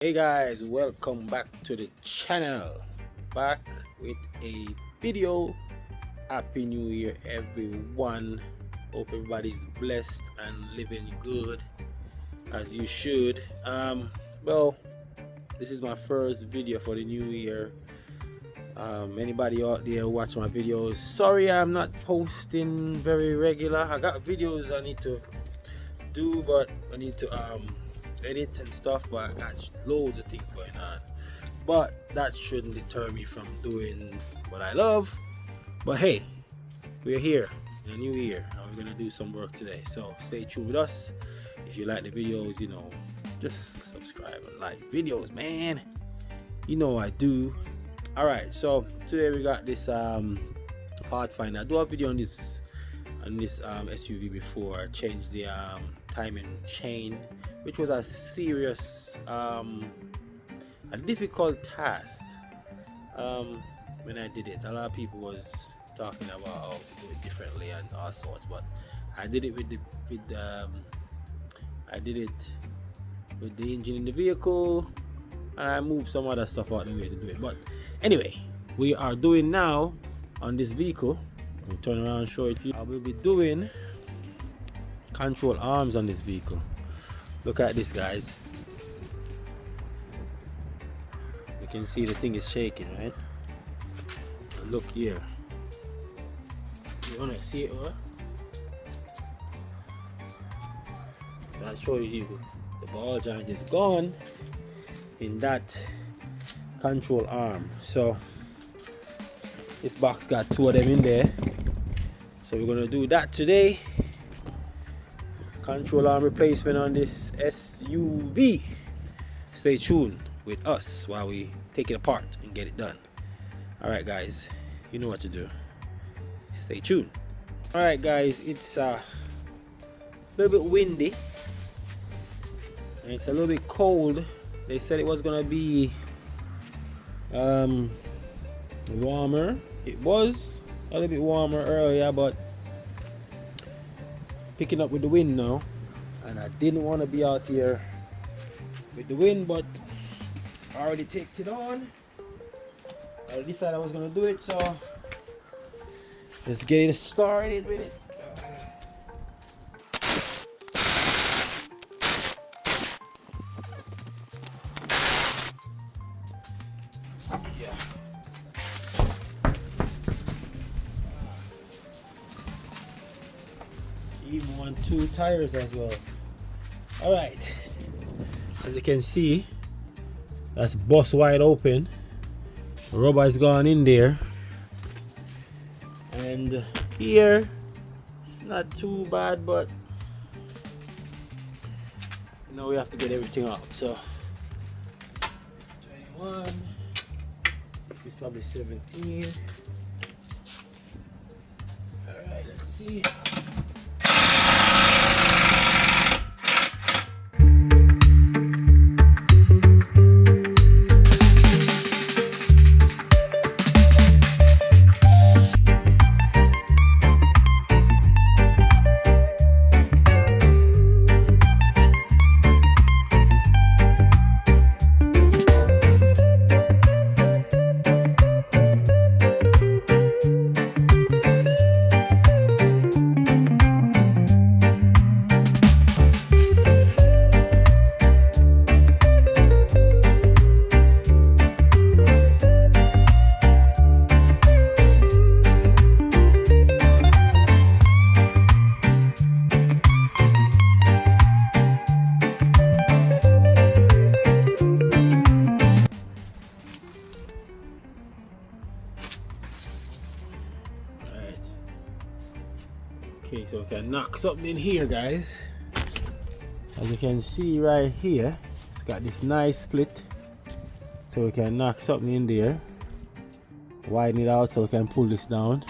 Hey guys, welcome back to the channel. Back with a video. Happy New Year, everyone. Hope everybody's blessed and living good as you should. Well, this is my first video for the new year. Anybody out there watch my videos, sorry I'm not posting very regular. I got videos I need to do, but I need to edit and stuff, but I got loads of things going on. But that shouldn't deter me from doing what I love. But hey, we're here in a new year and we're gonna do some work today, so stay tuned with us. If you like the videos, just subscribe and like videos, man. I do. All right, so today we got this pathfinder. I do a video on this SUV before. I changed the timing chain, which was a serious a difficult task when I did it. A lot of people was talking about how to do it differently and all sorts, but I did it with the engine in the vehicle, and I moved some other stuff out of the way to do it. But anyway, we are doing now on this vehicle. We'll turn around and show it to you. I will be doing control arms on this vehicle. Look at this, guys. You can see the thing is shaking, right? And look here. You wanna see it, huh? I'll show you the ball joint is gone in that control arm. So this box got two of them in there. So we're gonna do that today. Control arm replacement on this SUV. Stay tuned with us while we take it apart and get it done. All right, guys, you know what to do. Stay tuned. All right, guys, it's a little bit windy and it's a little bit cold. They said it was gonna be warmer. It was a little bit warmer earlier, but picking up with the wind now, and I didn't want to be out here with the wind, but I already taked it on. I decided I was gonna do it, so let's get it started with it. Even want two tires as well. All right, as you can see, that's bust wide open. The rubber is gone in there, and here it's not too bad, but we have to get everything out. So 21, this is probably 17. All right, let's see. Okay, so we can knock something in here, guys. As you can see right here, it's got this nice split, so we can knock something in there, widen it out so we can pull this down.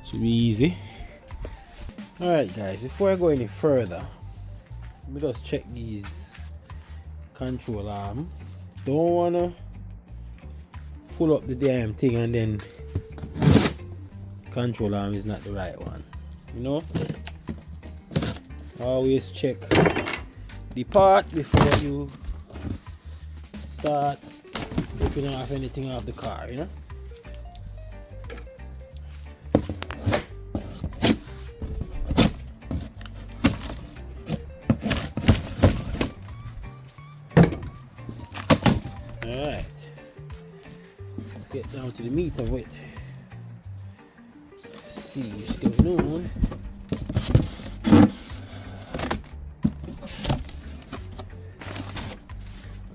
Should be easy. All right, guys, before I go any further, let me just check these control arm. Don't wanna pull up the damn thing and then control arm is not the right one. Always check the part before you start ripping off anything off the car, you know. Alright, let's get down to the meat of it. See what's going on.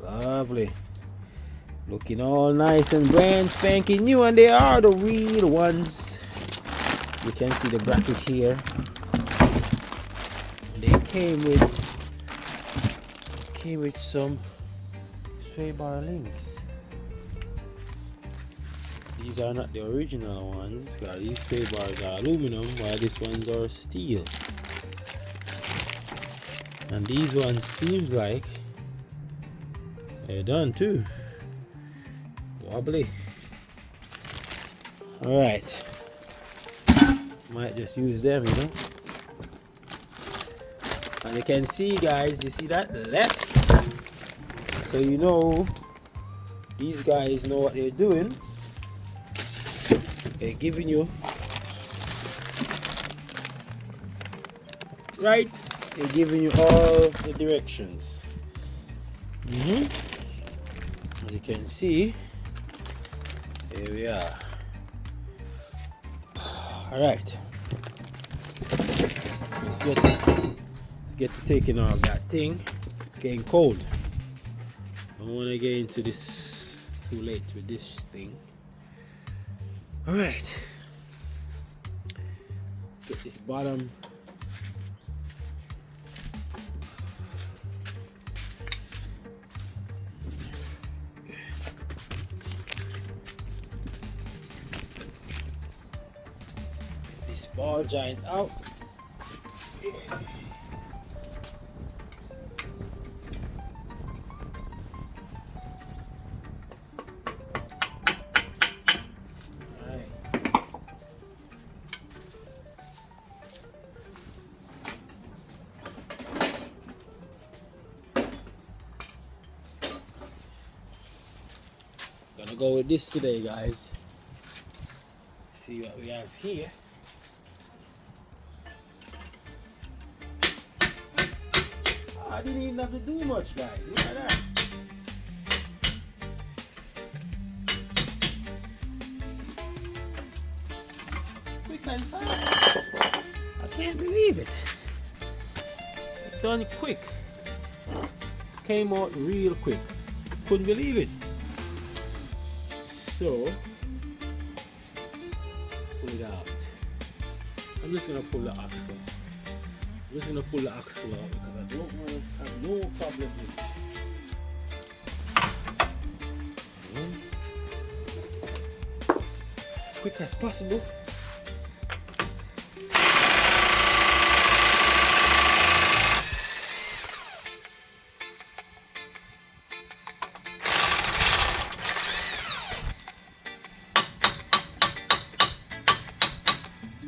Lovely. Looking all nice and brand spanking new, and they are the real ones. You can see the bracket here. They came with some sway bar links. These are not the original ones, because these sway bars are aluminum while these ones are steel. And these ones seems like they're done too. Wobbly. Alright. Might just use them, you know. And you can see, guys, you see that left? So you know these guys know what they're doing. They're giving you right, they're giving you all the directions. As you can see, here we are. Alright, let's get to taking off that thing. It's getting cold. I don't want to get into this too late with this thing. Alright, get this bottom this ball joint out. Gonna go with this today, guys. See what we have here. I didn't even have to do much, guys. Look at that. Quick and fast. I can't believe it. Done quick. Came out real quick. Couldn't believe it. So, pull it out. I'm just gonna pull the axle. I'm just gonna pull the axle out because I don't want to have no problem with it. Quick as possible.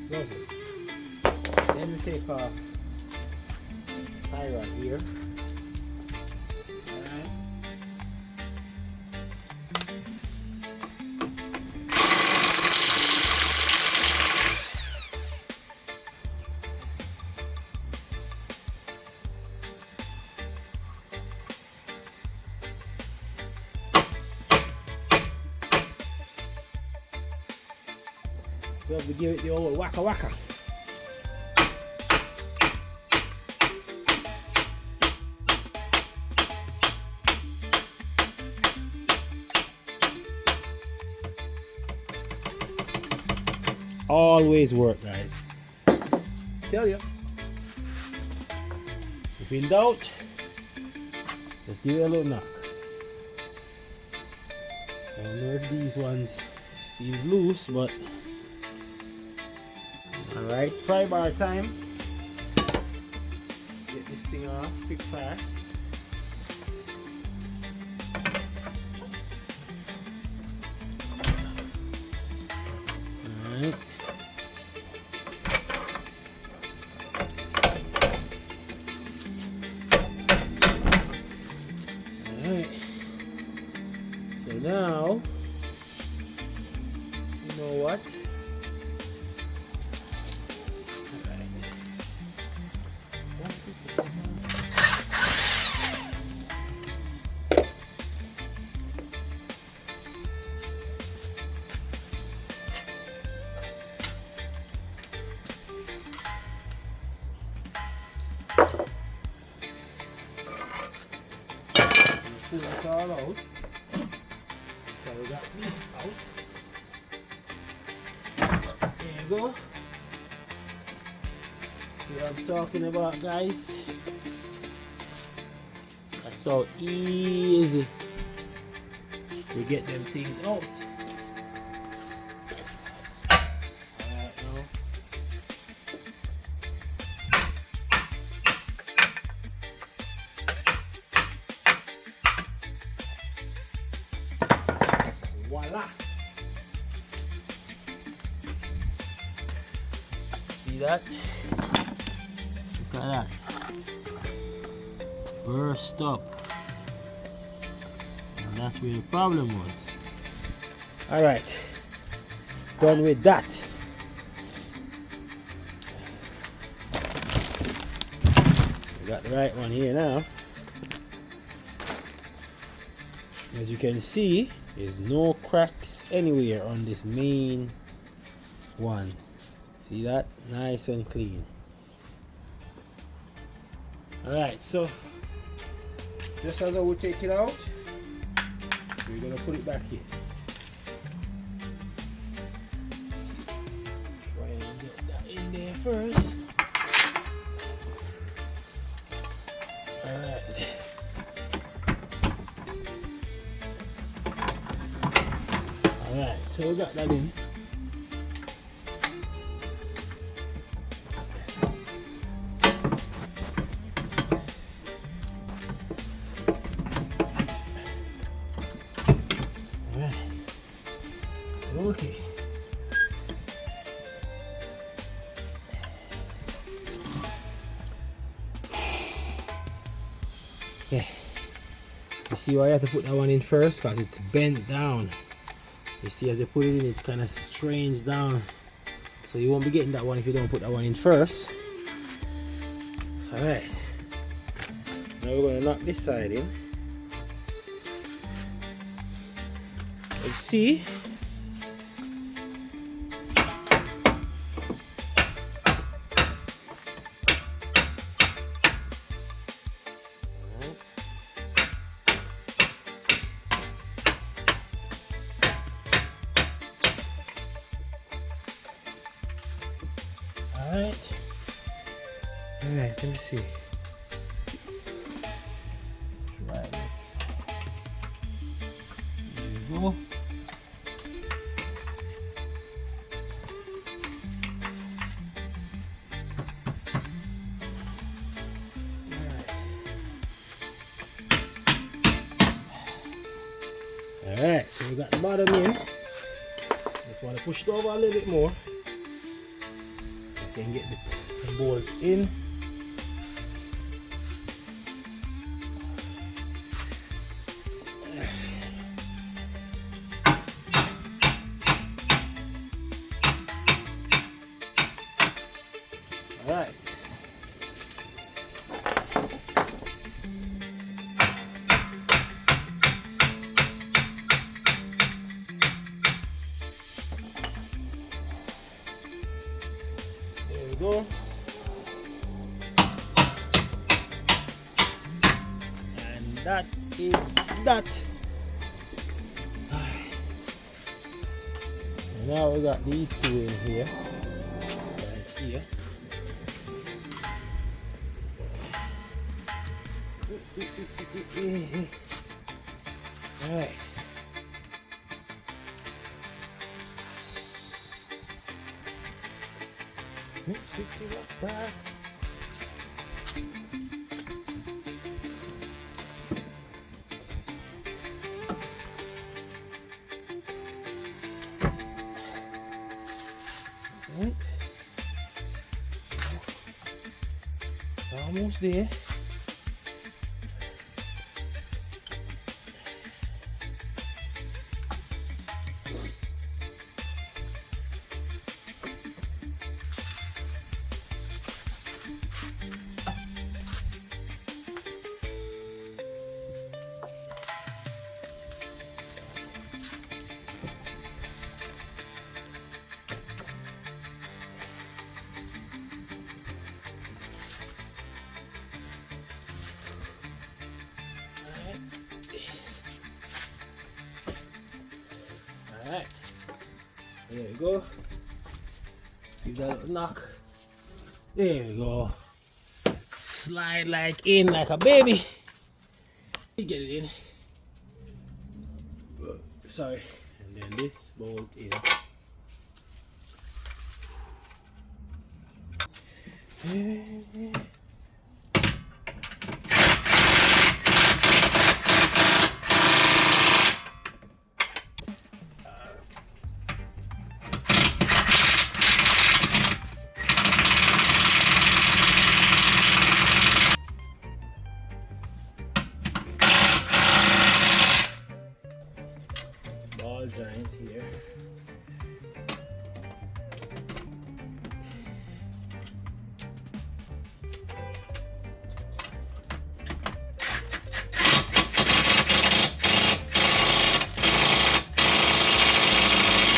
Lovely. Then we take off tie rod here. Alright. So we give it the old waka waka. Always work, guys. Tell you. If in doubt, just give it a little knock. I don't know if these ones seem loose, but alright, pry bar time. Get this thing off quick fast. Alright. Alright. So now, you know what? Pull this all out. So we got this out. There you go. See what I'm talking about, guys? That's so easy we get them things out. Alright now. Voila! See that? Look at that. Burst up. And that's where the problem was. Alright. Done with that. We got the right one here now. As you can see, there's no cracks anywhere on this main one. See that? Nice and clean. Alright, so just as I would take it out, we're gonna put it back here. Try and get that in there first. Alright. Alright, so we got that in. Okay. Yeah. You see why I have to put that one in first? Because it's bent down. You see, as I put it in, it's kind of strains down. So you won't be getting that one if you don't put that one in first. Alright. Now we're going to knock this side in. Let's see. Alright, let me see. Try this. There you go. Alright, so we got the bottom in. Just want to push it over a little bit more. Can get the bolt in. All right. There we go. And that is that. And now we got these two in here. Right here. All right. Let's fix the rockstar. Right. Almost there. Alright, there we go. Give that a little knock. There we go. Slide like in like a baby. Get it in. Sorry. And then this bolt in. Ball joint here.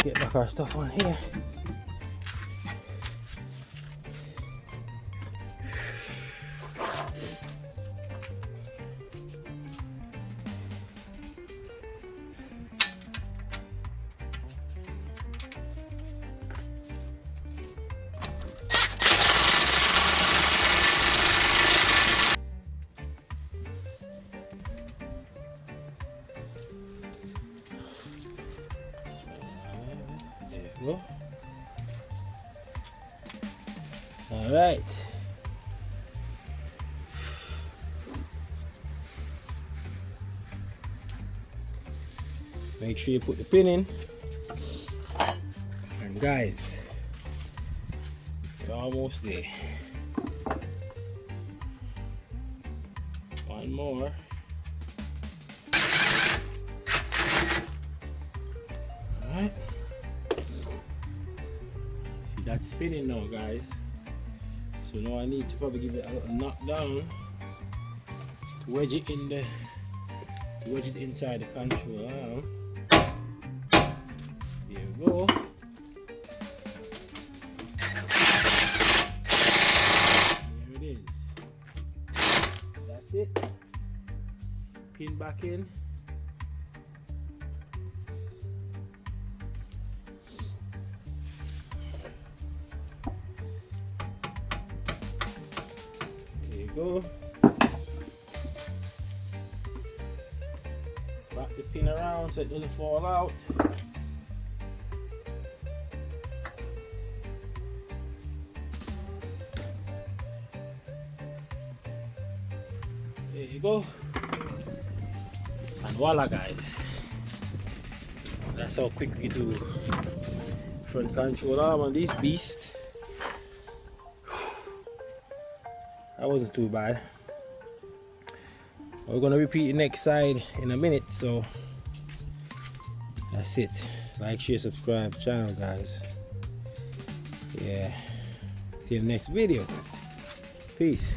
Get back our stuff on here. Go. All right. Make sure you put the pin in. And guys, you're almost there. One more. All right. That's spinning now, guys. So now I need to probably give it a little knock down to wedge it in the inside the control arm. There we go. There it is. That's it. Pin back in. Go. Wrap the pin around so it doesn't fall out. There you go. And voila, guys. That's how quick we do front control arm on this beast. That wasn't too bad. We're gonna repeat the next side in a minute, so that's it. Like, share, subscribe to the channel, guys. Yeah. See you in the next video. Peace.